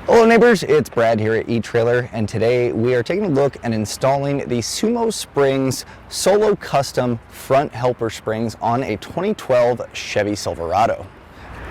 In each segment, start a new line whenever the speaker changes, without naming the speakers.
Hello neighbors, it's Brad here at eTrailer, and today we are taking a look at installing the SumoSprings Solo Custom front helper springs on a 2012 Chevy Silverado.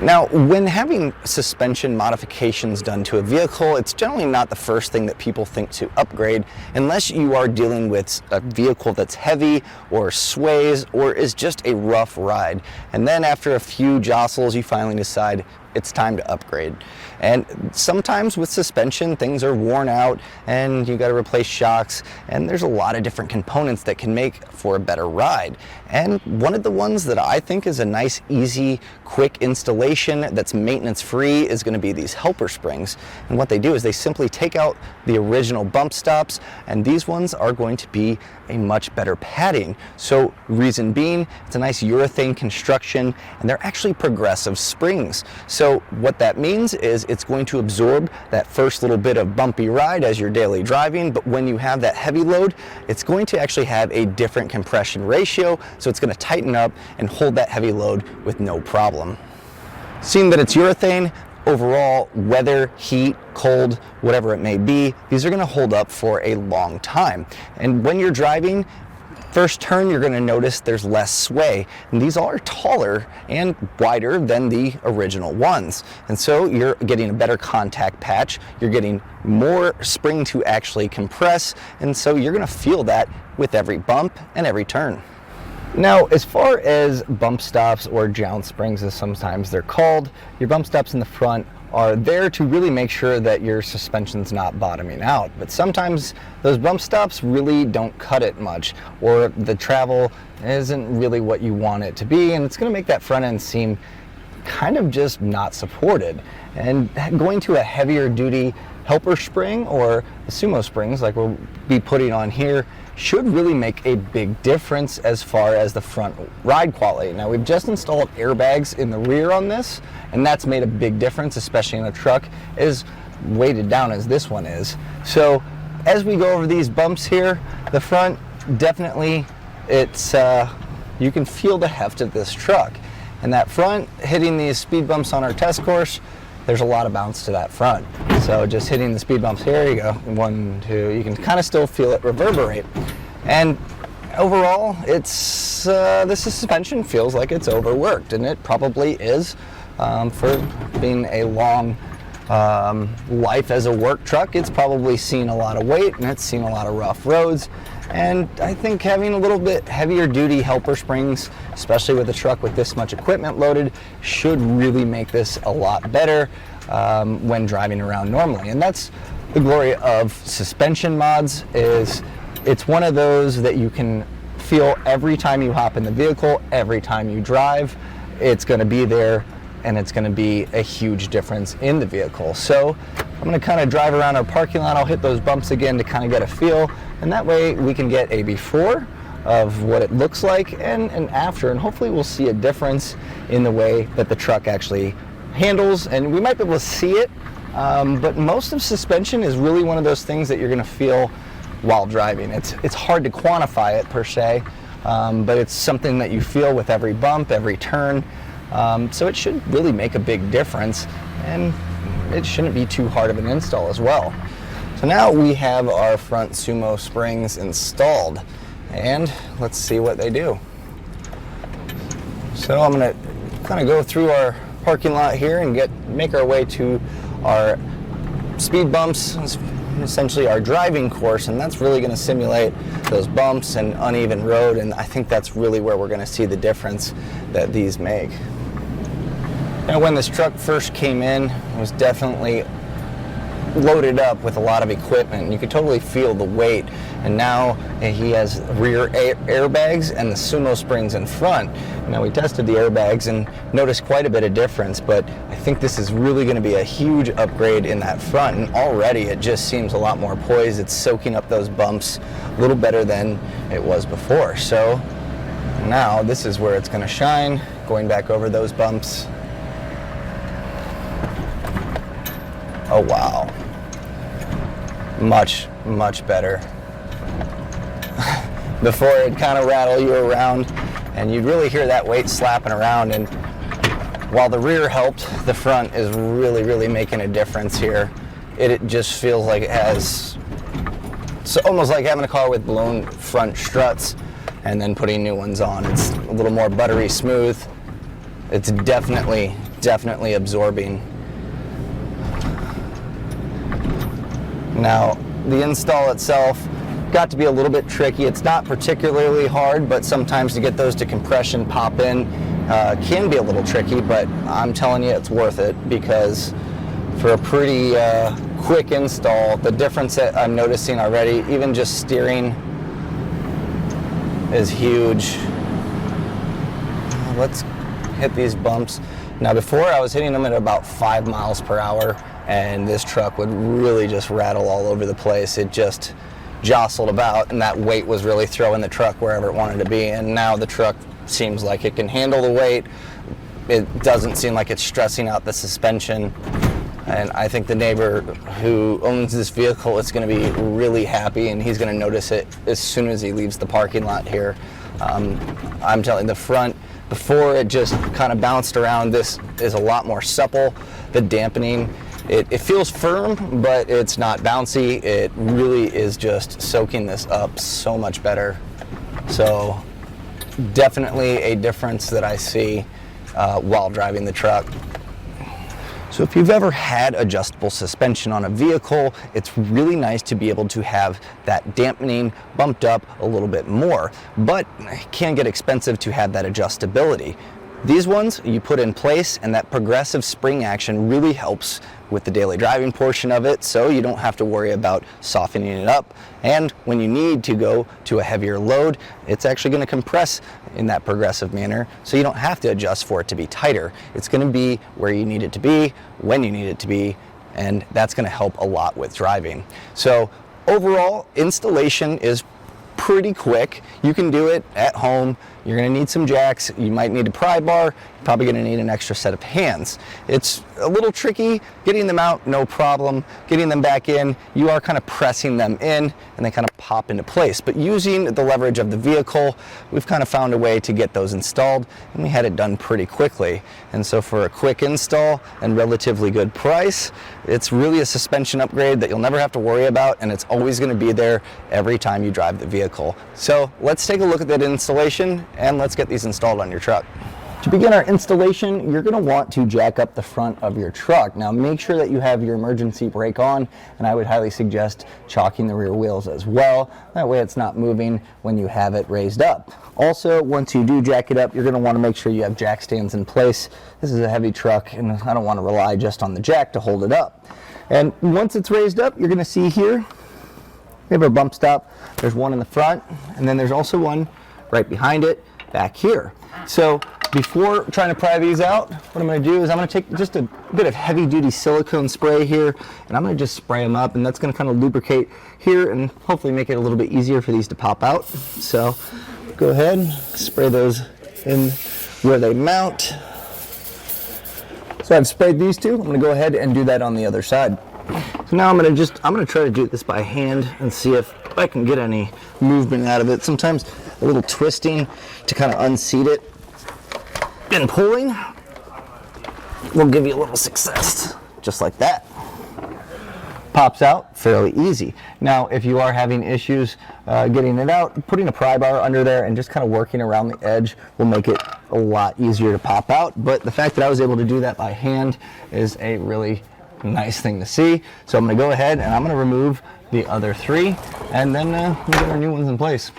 Now, when having suspension modifications done to a vehicle, it's generally not the first thing that people think to upgrade unless you are dealing with a vehicle that's heavy or sways or is just a rough ride. And then after a few jostles, you finally decide it's time to upgrade. And sometimes with suspension, things are worn out and you got to replace shocks, and there's a lot of different components that can make for a better ride. And one of the ones that I think is a nice, easy, quick installation that's maintenance free is going to be these helper springs. And what they do is they simply take out the original bump stops, and these ones are going to be a much better padding. So reason being, it's a nice urethane construction, and they're actually progressive springs. So what that means is it's going to absorb that first little bit of bumpy ride as you're daily driving, but when you have that heavy load, it's going to actually have a different compression ratio, so it's going to tighten up and hold that heavy load with no problem. Seeing that it's urethane, overall, weather, heat, cold, whatever it may be, these are going to hold up for a long time. And when you're driving, first turn, you're going to notice there's less sway, and these are taller and wider than the original ones. And so you're getting a better contact patch, you're getting more spring to actually compress, and so you're going to feel that with every bump and every turn. Now, as far as bump stops, or jounce springs as sometimes they're called, your bump stops in the front are there to really make sure that your suspension's not bottoming out. But sometimes those bump stops really don't cut it much, or the travel isn't really what you want it to be, and it's going to make that front end seem kind of just not supported. And going to a heavier duty helper spring or the SumoSprings like we'll be putting on here should really make a big difference as far as the front ride quality. Now, we've just installed airbags in the rear on this, and that's made a big difference, especially in a truck as weighted down as this one is. So as we go over these bumps here, the front definitely, it's you can feel the heft of this truck. And that front, hitting these speed bumps on our test course, there's a lot of bounce to that front. So just hitting the speed bumps, here you go, 1, 2, you can kind of still feel it reverberate. And overall, it's the suspension feels like it's overworked, and it probably is for being a long life as a work truck. It's probably seen a lot of weight, and it's seen a lot of rough roads. And I think having a little bit heavier duty helper springs, especially with a truck with this much equipment loaded, should really make this a lot better when driving around normally. And that's the glory of suspension mods, is it's one of those that you can feel every time you hop in the vehicle, every time you drive. It's going to be there, and it's going to be a huge difference in the vehicle. So I'm going to kind of drive around our parking lot. I'll hit those bumps again to kind of get a feel, and that way we can get a before of what it looks like and an after, and hopefully we'll see a difference in the way that the truck actually handles, and we might be able to see it, but most of suspension is really one of those things that you're going to feel while driving. It's hard to quantify it per se, but it's something that you feel with every bump, every turn. So it should really make a big difference, and it shouldn't be too hard of an install as well. So now we have our front SumoSprings installed, and let's see what they do. So I'm going to kind of go through our parking lot here and make our way to our speed bumps, essentially our driving course, and that's really going to simulate those bumps and uneven road, and I think that's really where we're going to see the difference that these make. Now, when this truck first came in, it was definitely loaded up with a lot of equipment. You could totally feel the weight, and now he has rear airbags and the SumoSprings in front. Now, we tested the airbags and noticed quite a bit of difference, but I think this is really going to be a huge upgrade in that front, and already it just seems a lot more poised. It's soaking up those bumps a little better than it was before. So now this is where it's going to shine, going back over those bumps. Oh wow, much better. Before it'd kind of rattle you around and you'd really hear that weight slapping around, and while the rear helped, the front is really making a difference here. it just feels like it has, it's almost like having a car with blown front struts and then putting new ones on. It's a little more buttery smooth. It's definitely absorbing. Now, the install itself got to be a little bit tricky. It's not particularly hard, but sometimes to get those to compression pop in can be a little tricky, but I'm telling you it's worth it, because for a pretty quick install, the difference that I'm noticing already, even just steering, is huge. Let's hit these bumps. Now, before I was hitting them at about 5 miles per hour, and this truck would really just rattle all over the place. It just jostled about, and that weight was really throwing the truck wherever it wanted to be. And now the truck seems like it can handle the weight. It doesn't seem like it's stressing out the suspension. And I think the neighbor who owns this vehicle is going to be really happy, and he's going to notice it as soon as he leaves the parking lot here. I'm telling you, the front, before it just kind of bounced around, this is a lot more supple. The dampening, it feels firm, but it's not bouncy. It really is just soaking this up so much better. So definitely a difference that I see while driving the truck. So if you've ever had adjustable suspension on a vehicle, it's really nice to be able to have that dampening bumped up a little bit more, but it can get expensive to have that adjustability. These ones you put in place, and that progressive spring action really helps with the daily driving portion of it, so you don't have to worry about softening it up. And when you need to go to a heavier load, it's actually going to compress in that progressive manner, so you don't have to adjust for it to be tighter. It's going to be where you need it to be, when you need it to be, and that's going to help a lot with driving. So overall, installation is pretty quick. You can do it at home. You're going to need some jacks. You might need a pry bar. You're probably going to need an extra set of hands. It's a little tricky getting them out, no problem. Getting them back in, you are kind of pressing them in, and they kind of pop into place. But using the leverage of the vehicle, we've kind of found a way to get those installed, and we had it done pretty quickly. And so for a quick install and relatively good price, it's really a suspension upgrade that you'll never have to worry about, and it's always going to be there every time you drive the vehicle. So let's take a look at that installation, and let's get these installed on your truck. To begin our installation, you're going to want to jack up the front of your truck. Now make sure that you have your emergency brake on, and I would highly suggest chalking the rear wheels as well. That way it's not moving when you have it raised up. Also, once you do jack it up, you're going to want to make sure you have jack stands in place. This is a heavy truck, and I don't want to rely just on the jack to hold it up. And once it's raised up, you're going to see here, we have our bump stop. There's one in the front, and then there's also one right behind it back here. So before trying to pry these out, what I'm going to do is I'm going to take just a bit of heavy duty silicone spray here, and I'm going to just spray them up, and that's going to kind of lubricate here and hopefully make it a little bit easier for these to pop out. So go ahead, spray those in where they mount. So I've sprayed these two. I'm going to go ahead and do that on the other side. So now I'm going to try to do this by hand and see if I can get any movement out of it. Sometimes a little twisting to kind of unseat it and pulling will give you a little success, just like that. Pops out fairly easy. Now, if you are having issues getting it out, putting a pry bar under there and just kind of working around the edge will make it a lot easier to pop out. But the fact that I was able to do that by hand is a really nice thing to see. So I'm going to go ahead and I'm going to remove the other three, and then we'll get our new ones in place.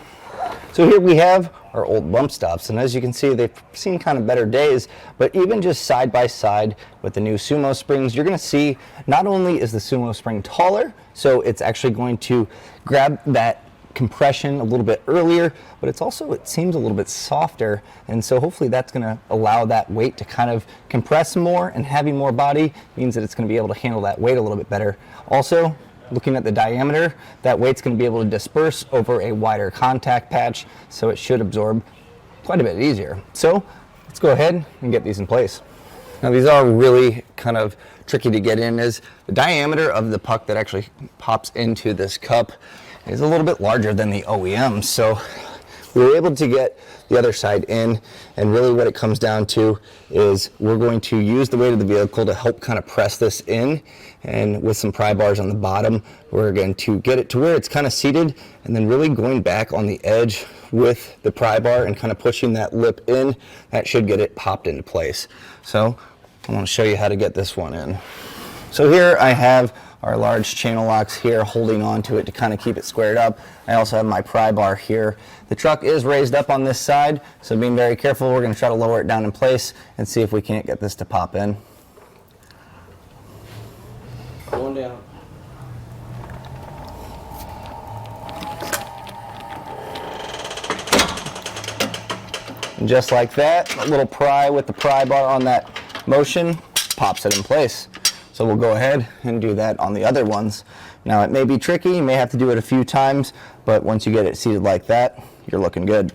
So here we have our old bump stops, and as you can see, they've seen kind of better days, but even just side by side with the new Sumo springs, you're going to see not only is the Sumo spring taller, so it's actually going to grab that compression a little bit earlier, but it's also, it seems a little bit softer, and so hopefully that's going to allow that weight to kind of compress more, and having more body means that it's going to be able to handle that weight a little bit better. Also, looking at the diameter, that weight's going to be able to disperse over a wider contact patch, so it should absorb quite a bit easier. So let's go ahead and get these in place. Now these are really kind of tricky to get in, as the diameter of the puck that actually pops into this cup is a little bit larger than the OEM, so we were able to get the other side in, and really what it comes down to is we're going to use the weight of the vehicle to help kind of press this in, and with some pry bars on the bottom, we're going to get it to where it's kind of seated, and then really going back on the edge with the pry bar and kind of pushing that lip in. That should get it popped into place. So I want to show you how to get this one in. So here I have our large channel locks here holding on to it to kind of keep it squared up. I also have my pry bar here. The truck is raised up on this side, so being very careful, we're going to try to lower it down in place and see if we can't get this to pop in.
Going down.
And just like that, a little pry with the pry bar on that motion pops it in place. So we'll go ahead and do that on the other ones. Now it may be tricky, you may have to do it a few times, but once you get it seated like that, you're looking good.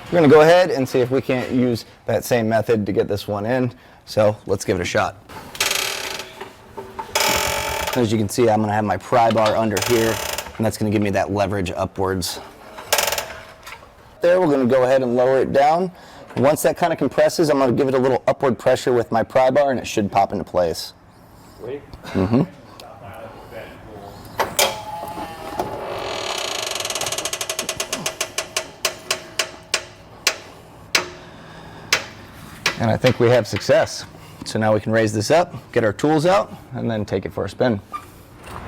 We're gonna go ahead and see if we can't use that same method to get this one in. So let's give it a shot. As you can see, I'm gonna have my pry bar under here, and that's gonna give me that leverage upwards. There, we're gonna go ahead and lower it down. Once that kind of compresses, I'm gonna give it a little upward pressure with my pry bar, and it should pop into place. Mm-hmm. And I think we have success. So now we can raise this up, get our tools out, and then take it for a spin.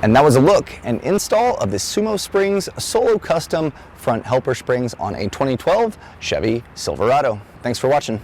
And that was a look and install of the SumoSprings Solo Custom front helper springs on a 2012 Chevy Silverado. Thanks for watching.